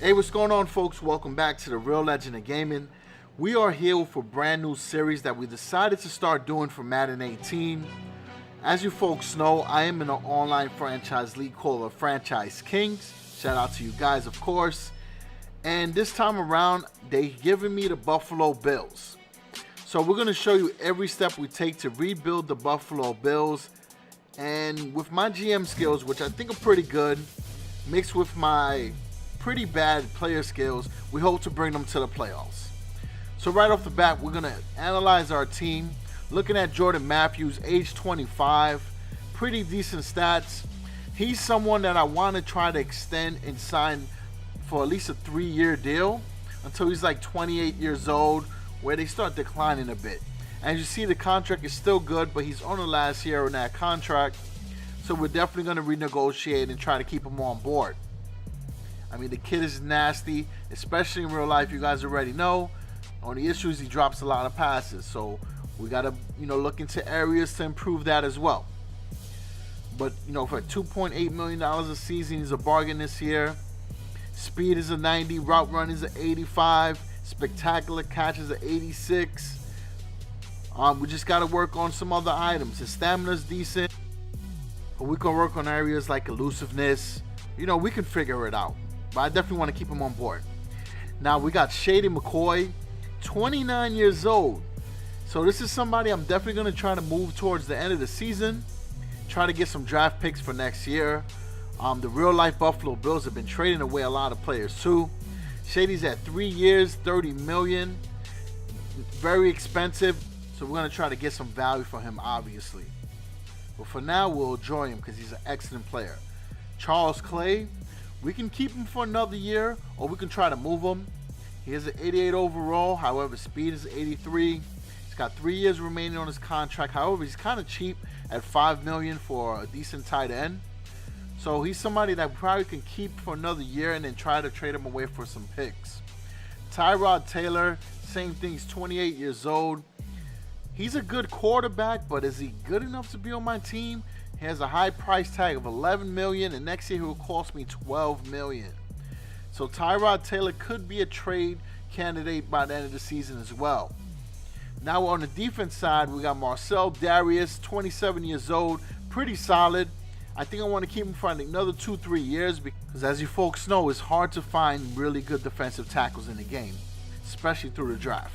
Hey, what's going on, folks? Welcome back to the Real Legend of Gaming. We are here with a brand new series that we decided to start doing for Madden 18. As you folks know, I am in an online franchise league called the Franchise Kings. Shout out to you guys, of course. And this time around, they've given me the Buffalo Bills. So we're going to show you every step we take to rebuild the Buffalo Bills. And with my GM skills, which I think are pretty good, mixed with my pretty bad player skills, we hope to bring them to the playoffs. So right off the bat, we're going to analyze our team. Looking at Jordan Matthews, age 25, pretty decent stats. He's someone that I want to try to extend and sign for at least a 3-year deal until he's like 28 years old, where they start declining a bit. As you see, the contract is still good, but he's on the last year in that contract. So we're definitely going to renegotiate and try to keep him on board. I mean, the kid is nasty, especially in real life. You guys already know. On the issues, he drops a lot of passes. So we got to, look into areas to improve that as well. But, for $2.8 million a season, he's a bargain this year. Speed is a 90, route run is an 85, spectacular catches an 86. We just got to work on some other items. His stamina's decent, but we can work on areas like elusiveness. We can figure it out. But I definitely want to keep him on board. Now we got Shady McCoy, 29 years old. So this is somebody I'm definitely going to try to move towards the end of the season. Try to get some draft picks for next year. The real life Buffalo Bills have been trading away a lot of players too. Shady's at 3 years, $30 million. Very expensive. So we're going to try to get some value for him, obviously. But for now, we'll enjoy him because he's an excellent player. Charles Clay. We can keep him for another year, or we can try to move him. He has an 88 overall, however, speed is 83. He's got 3 years remaining on his contract. However, he's kind of cheap at $5 million for a decent tight end. So he's somebody that we probably can keep for another year and then try to trade him away for some picks. Tyrod Taylor, same thing, he's 28 years old. He's a good quarterback, but is he good enough to be on my team? He has a high price tag of $11 million, and next year he will cost me $12 million. So Tyrod Taylor could be a trade candidate by the end of the season as well. Now on the defense side, we got Marcel Darius, 27 years old, pretty solid. I think I want to keep him for another 2-3 years because, as you folks know, it's hard to find really good defensive tackles in the game, especially through the draft.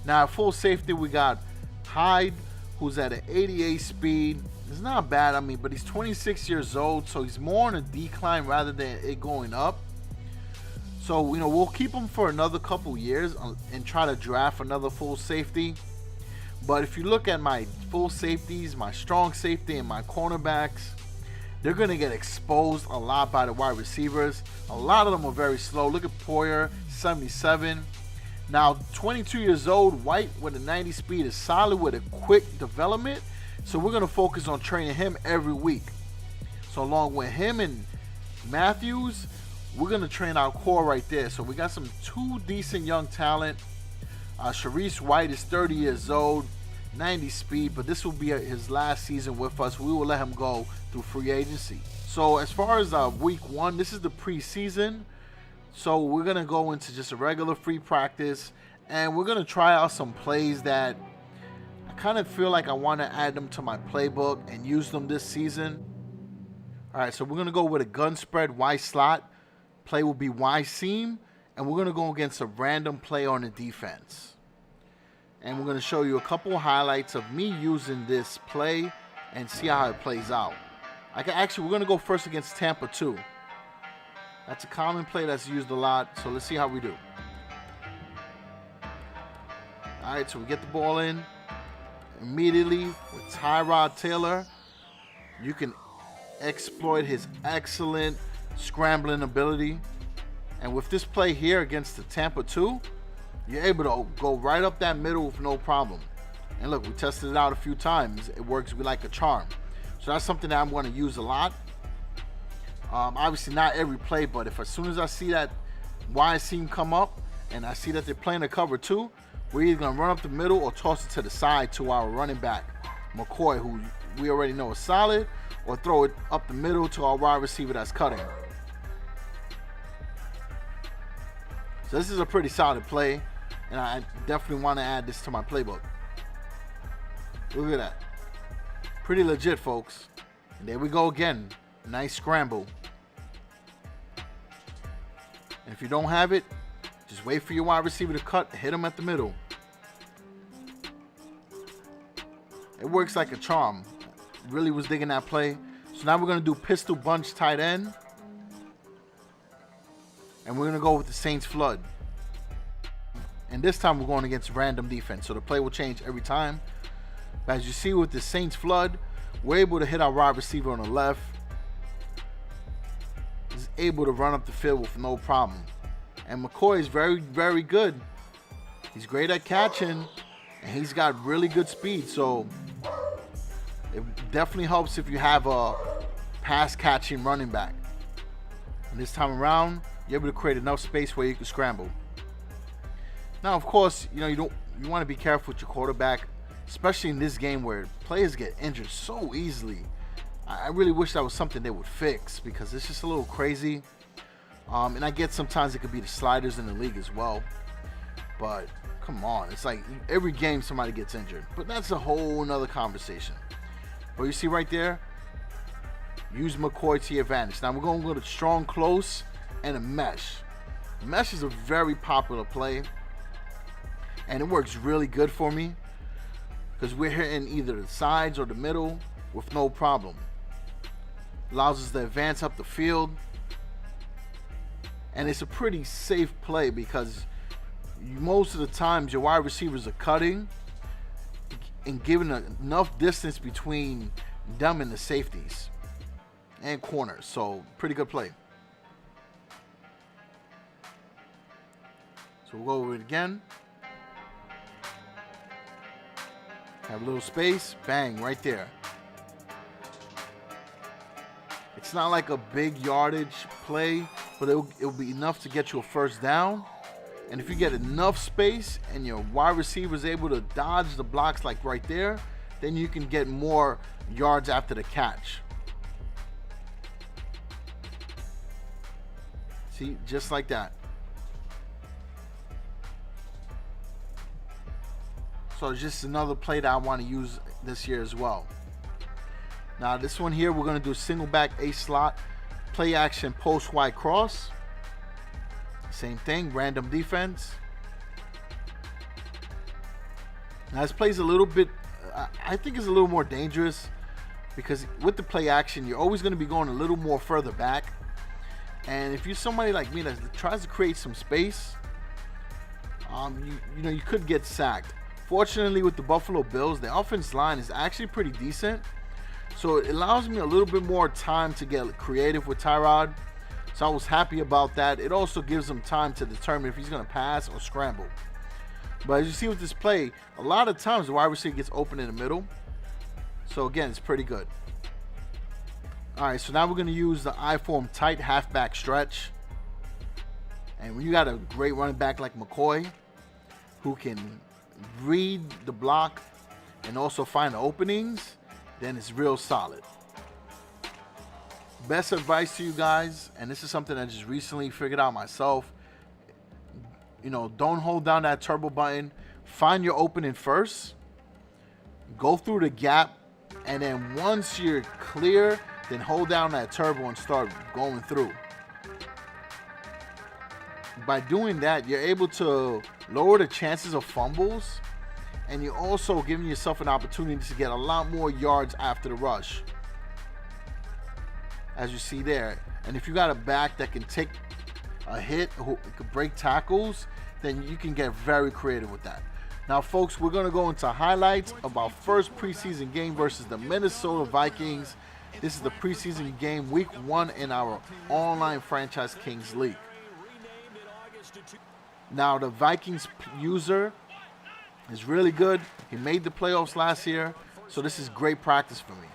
Now at full safety, we got Hyde, who's at an 88 speed. It's not bad, but he's 26 years old, so he's more on a decline rather than it going up. So, we'll keep him for another couple years and try to draft another full safety. But if you look at my full safeties, my strong safety, and my cornerbacks, they're going to get exposed a lot by the wide receivers. A lot of them are very slow. Look at Poyer, 77. Now, 22 years old, White with a 90 speed is solid with a quick development. So we're going to focus on training him every week. So along with him and Matthews, we're going to train our core right there. So we got some 2 decent young talent. Sharice White is 30 years old, 90 speed, but this will be his last season with us. We will let him go through free agency. So as far as week 1, this is the preseason. So we're going to go into just a regular free practice, and we're going to try out some plays that I kind of feel like I want to add them to my playbook and use them this season. All right, so we're going to go with a gun spread Y slot. Play will be Y seam, and we're going to go against a random play on the defense. And we're going to show you a couple highlights of me using this play and see how it plays out. We're going to go first against Tampa 2. That's a common play that's used a lot, so let's see how we do. All right, so we get the ball in. Immediately with Tyrod Taylor, you can exploit his excellent scrambling ability. And with this play here against the Tampa 2, you're able to go right up that middle with no problem. And look, we tested it out a few times. It works like a charm. So that's something that I'm going to use a lot. Obviously not every play, but if as soon as I see that Y seam come up and I see that they're playing a cover 2, we're either going to run up the middle or toss it to the side to our running back, McCoy, who we already know is solid, or throw it up the middle to our wide receiver that's cutting. So this is a pretty solid play, and I definitely want to add this to my playbook. Look at that. Pretty legit, folks. And there we go again. Nice scramble. And if you don't have it, just wait for your wide receiver to cut, hit him at the middle. It works like a charm. Really was digging that play. So now we're going to do pistol bunch tight end. And we're going to go with the Saints flood. And this time we're going against random defense. So the play will change every time. But as you see with the Saints flood, we're able to hit our wide receiver on the left. He's able to run up the field with no problem. And McCoy is very, very good. He's great at catching. And he's got really good speed. So it definitely helps if you have a pass catching running back. And this time around, you're able to create enough space where you can scramble. Now, of course, you want to be careful with your quarterback, especially in this game where players get injured so easily. I really wish that was something they would fix because it's just a little crazy. And I get sometimes it could be the sliders in the league as well. But come on, it's like every game somebody gets injured. But that's a whole nother conversation. But you see right there, use McCoy to your advantage. Now we're going to go to strong close and a mesh. Mesh is a very popular play. And it works really good for me because we're hitting either the sides or the middle with no problem. Allows us to advance up the field. And it's a pretty safe play because most of the times your wide receivers are cutting and giving enough distance between them and the safeties and corners. So pretty good play. So we'll go over it again. Have a little space, bang, right there. It's not like a big yardage play, but it'll be enough to get you a first down. And if you get enough space and your wide receiver is able to dodge the blocks like right there, then you can get more yards after the catch. See, just like that. So it's just another play that I want to use this year as well. Now this one here, we're going to do single back A slot, play action post wide cross. Same thing, random defense. Now this plays a little bit, I think it's a little more dangerous because with the play action, you're always going to be going a little more further back. And if you're somebody like me that tries to create some space, you could get sacked. Fortunately, with the Buffalo Bills, the offense line is actually pretty decent. So it allows me a little bit more time to get creative with Tyrod. So I was happy about that. It also gives him time to determine if he's going to pass or scramble. But as you see with this play, a lot of times the wide receiver gets open in the middle. So again, it's pretty good. All right, so now we're going to use the I-form tight halfback stretch. And when you got a great running back like McCoy, who can read the block and also find the openings, then it's real solid. Best advice to you guys, and this is something I just recently figured out myself, don't hold down that turbo button. Find your opening first, go through the gap, and then once you're clear, then hold down that turbo and start going through. By doing that, you're able to lower the chances of fumbles, and you're also giving yourself an opportunity to get a lot more yards after the rush, as you see there. And if you got a back that can take a hit, who can break tackles, then you can get very creative with that. Now, folks, we're going to go into highlights of our first preseason game versus the Minnesota Vikings. This is the preseason game, week 1 in our online franchise Kings League. Now, the Vikings user is really good. He made the playoffs last year, so this is great practice for me.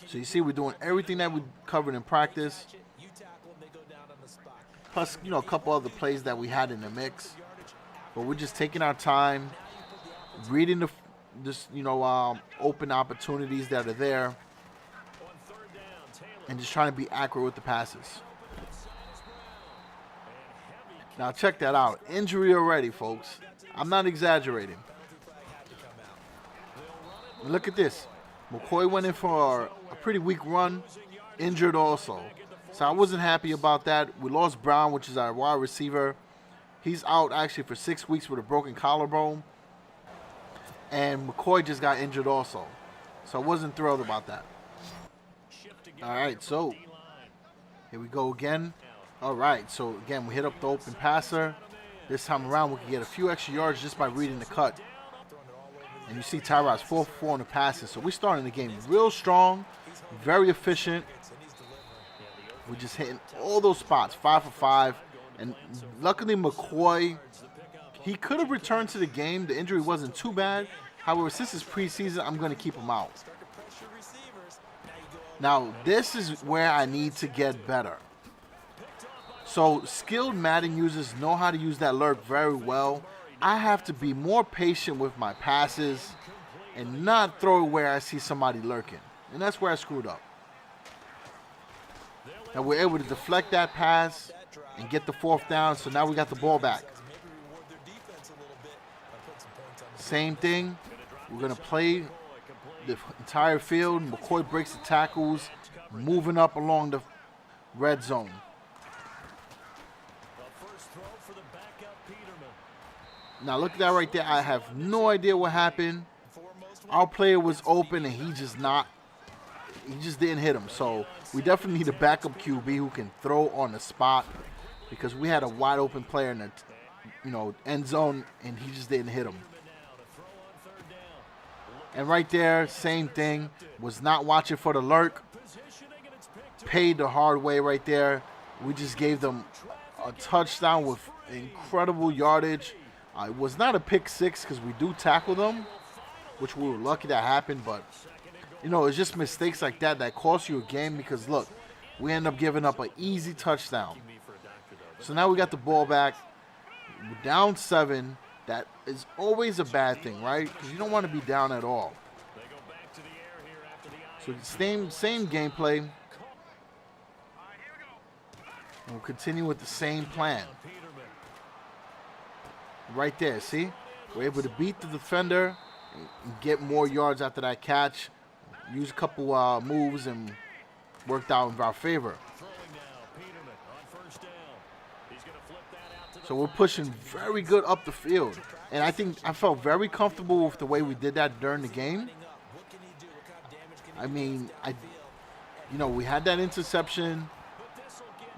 So you see, we're doing everything that we covered in practice, plus a couple other plays that we had in the mix. But we're just taking our time, reading the open opportunities that are there, and just trying to be accurate with the passes. Now check that out. Injury already, folks. I'm not exaggerating. Look at this. McCoy went in for a pretty weak run, injured also. So I wasn't happy about that. We lost Brown, which is our wide receiver. He's out actually for 6 weeks with a broken collarbone. And McCoy just got injured also. So I wasn't thrilled about that. All right, so here we go again. All right, so again, we hit up the open passer. This time around, we can get a few extra yards just by reading the cut. And you see Tyrod's 4 for 4 on the passes. So we're starting the game real strong, very efficient. We're just hitting all those spots, 5 for 5. And luckily, McCoy, he could have returned to the game. The injury wasn't too bad. However, since it's preseason, I'm going to keep him out. Now, this is where I need to get better. So, skilled Madden users know how to use that lurk very well. I have to be more patient with my passes and not throw it where I see somebody lurking. And that's where I screwed up. Now, we're able to deflect that pass and get the 4th down, so now we got the ball back. Same thing. We're going to play the entire field. McCoy breaks the tackles, moving up along the red zone. Now look at that right there. I have no idea what happened. Our player was open and he just didn't hit him. So we definitely need a backup QB who can throw on the spot, because we had a wide open player in the end zone and he just didn't hit him. And right there, same thing. Was not watching for the lurk. Paid the hard way right there. We just gave them a touchdown with incredible yardage. It was not a pick 6 because we do tackle them, which we were lucky that happened. But, it's just mistakes like that that cost you a game, because, look, we end up giving up an easy touchdown. So now we got the ball back. We're down 7. That is always a bad thing, right? Because you don't want to be down at all. So same gameplay. And we'll continue with the same plan. Right there, see? We're able to beat the defender and get more yards after that catch. Use a couple moves and worked out in our favor. So we're pushing very good up the field. And I think I felt very comfortable with the way we did that during the game. I mean, we had that interception.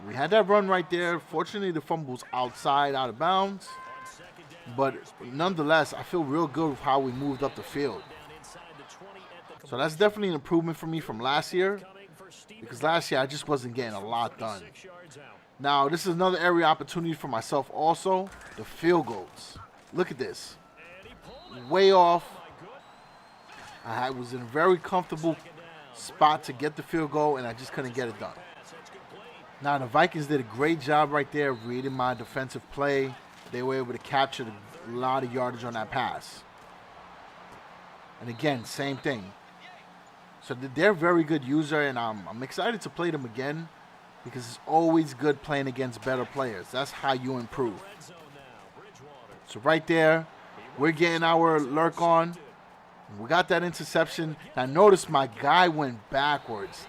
We had that run right there. Fortunately, the fumble was outside, out of bounds. But nonetheless, I feel real good with how we moved up the field. So that's definitely an improvement for me from last year, because last year I just wasn't getting a lot done. Now, this is another area opportunity for myself also, the field goals. Look at this. Way off. I was in a very comfortable spot to get the field goal, and I just couldn't get it done. Now, the Vikings did a great job right there reading my defensive play. They were able to capture a lot of yardage on that pass. And again, same thing. So they're a very good user, and I'm excited to play them again, because it's always good playing against better players. That's how you improve. So right there, we're getting our lurk on. We got that interception. Now notice my guy went backwards.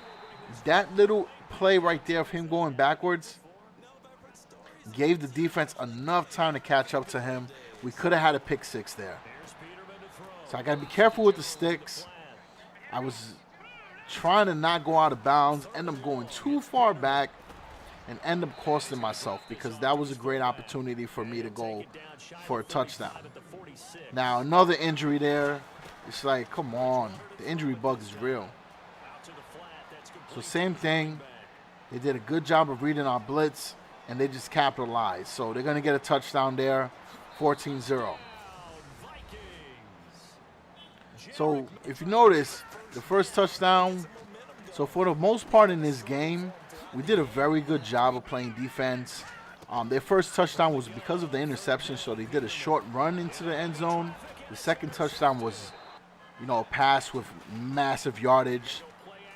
That little play right there of him going backwards gave the defense enough time to catch up to him. We could have had a pick 6 there. So I got to be careful with the sticks. I was trying to not go out of bounds, end up going too far back, and end up costing myself, because that was a great opportunity for me to go for a touchdown. Now, another injury there. It's like, come on. The injury bug is real. So same thing. They did a good job of reading our blitz, and they just capitalized. So they're going to get a touchdown there, 14-0. So if you notice, the first touchdown, so for the most part in this game, we did a very good job of playing defense. Their first touchdown was because of the interception, so they did a short run into the end zone. The second touchdown was, a pass with massive yardage,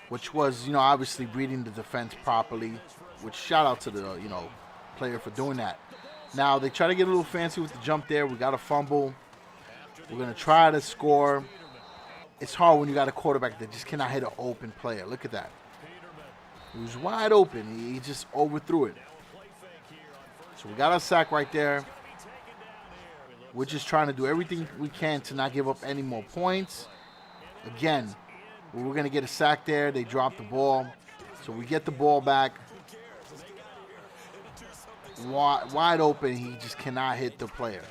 which was, obviously reading the defense properly, which shout out to the, player for doing that. Now, they try to get a little fancy with the jump there. We got a fumble. We're going to try to score. It's hard when you got a quarterback that just cannot hit an open player. Look at that. He was wide open. He just overthrew it. So we got our sack right there. We're just trying to do everything we can to not give up any more points. Again, we're going to get a sack there. They dropped the ball. So we get the ball back. Wide open. He just cannot hit the player.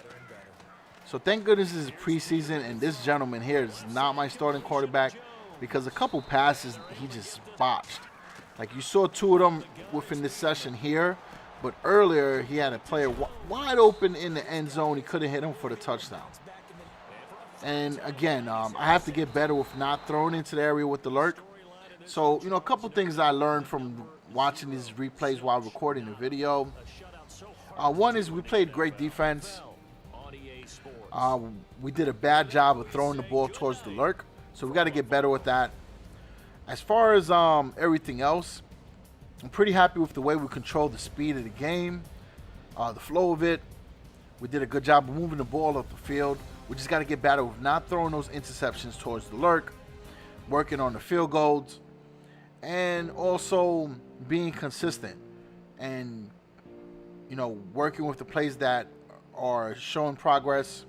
So thank goodness this is preseason, and this gentleman here is not my starting quarterback because a couple passes he just botched. Like you saw two of them within this session here, but earlier he had a player wide open in the end zone. He couldn't hit him for the touchdown. And again, I have to get better with not throwing into the area with the lurk. So, a couple things I learned from watching these replays while recording the video. One is we played great defense. We did a bad job of throwing the ball towards the lurk, so we got to get better with that. As far as everything else, I'm pretty happy with the way we control the speed of the game, the flow of it. We did a good job of moving the ball up the field. We just got to get better with not throwing those interceptions towards the lurk, working on the field goals, and also being consistent and, working with the plays that are showing progress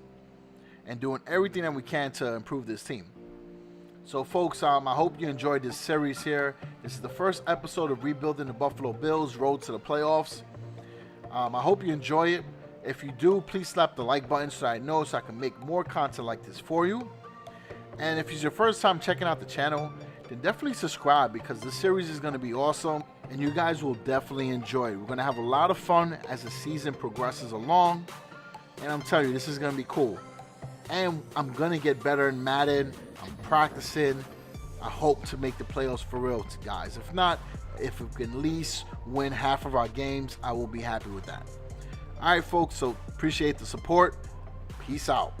and doing everything that we can to improve this team. So folks, I hope you enjoyed this series here. This is the first episode of Rebuilding the Buffalo Bills Road to the Playoffs. I hope you enjoy it. If you do, please slap the like button so I know, so I can make more content like this for you. And if it's your first time checking out the channel, then definitely subscribe because this series is going to be awesome and you guys will definitely enjoy it. We're going to have a lot of fun as the season progresses along. And I'm telling you, this is going to be cool. And I'm going to get better in Madden. I'm practicing. I hope to make the playoffs for real, guys. If not, if we can at least win half of our games, I will be happy with that. All right, folks, so appreciate the support. Peace out.